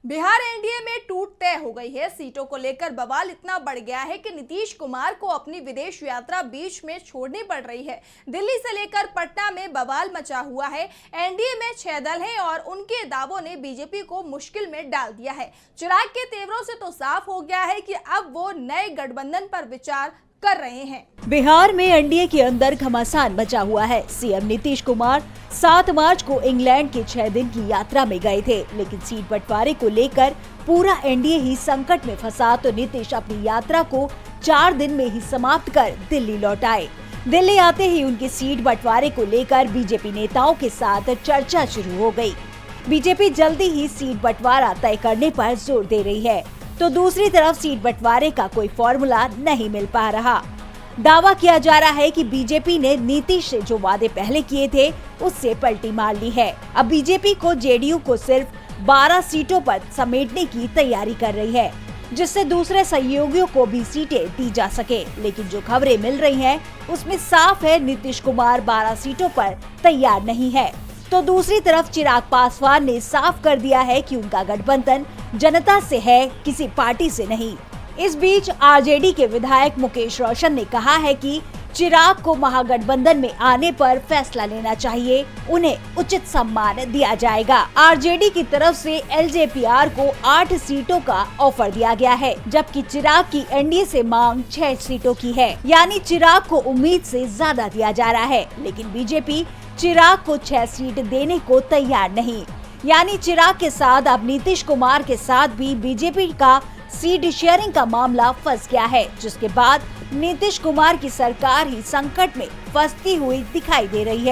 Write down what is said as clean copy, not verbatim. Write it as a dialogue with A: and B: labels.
A: Bihar NDA में टूट तय हो गई है। सीटों को लेकर बवाल इतना बढ़ गया है कि नीतीश कुमार को अपनी विदेश यात्रा बीच में छोड़नी पड़ रही है। दिल्ली से लेकर पटना में बवाल मचा हुआ है। एनडीए में 6 दल हैं और उनके दावों ने बीजेपी को मुश्किल में डाल दिया है। चिराग के तेवरों से तो साफ हो गया है कि अब वो नए गठबंधन पर विचार कर रहे हैं।
B: बिहार में एनडीए के अंदर घमासान मचा हुआ है। सीएम नीतीश कुमार 7 मार्च को इंग्लैंड के 6 दिन की यात्रा में गए थे, लेकिन सीट बंटवारे को लेकर पूरा एनडीए ही संकट में फंसा तो नीतीश अपनी यात्रा को 4 दिन में ही समाप्त कर दिल्ली लौट आए। दिल्ली आते ही उनकी सीट बंटवारे को लेकर बीजेपी नेताओं के साथ चर्चा शुरू हो गयी। बीजेपी जल्दी ही सीट बंटवारा तय करने पर जोर दे रही है, तो दूसरी तरफ सीट बंटवारे का कोई फॉर्मूला नहीं मिल पा रहा। दावा किया जा रहा है कि बीजेपी ने नीतीश से जो वादे पहले किए थे उससे पलटी मार ली है। अब बीजेपी को जेडीयू को सिर्फ 12 सीटों पर समेटने की तैयारी कर रही है, जिससे दूसरे सहयोगियों को भी सीटें दी जा सके। लेकिन जो खबरें मिल रही हैं, उसमें साफ है नीतीश कुमार 12 सीटों पर तैयार नहीं है। तो दूसरी तरफ चिराग पासवान ने साफ कर दिया है कि उनका गठबंधन जनता से है, किसी पार्टी से नहीं। इस बीच आरजेडी के विधायक मुकेश रोशन ने कहा है कि चिराग को महागठबंधन में आने पर फैसला लेना चाहिए, उन्हें उचित सम्मान दिया जाएगा। आरजेडी की तरफ से एलजेपीआर को 8 सीटों का ऑफर दिया गया है, जबकि चिराग की एनडीए से मांग 6 सीटों की है, यानी चिराग को उम्मीद से ज्यादा दिया जा रहा है। लेकिन बीजेपी चिराग को 6 सीट देने को तैयार नहीं, यानी चिराग के साथ अब नीतीश कुमार के साथ भी बीजेपी का सीट शेयरिंग का मामला फंस गया है, जिसके बाद नीतीश कुमार की सरकार ही संकट में फंसती हुई दिखाई दे रही है।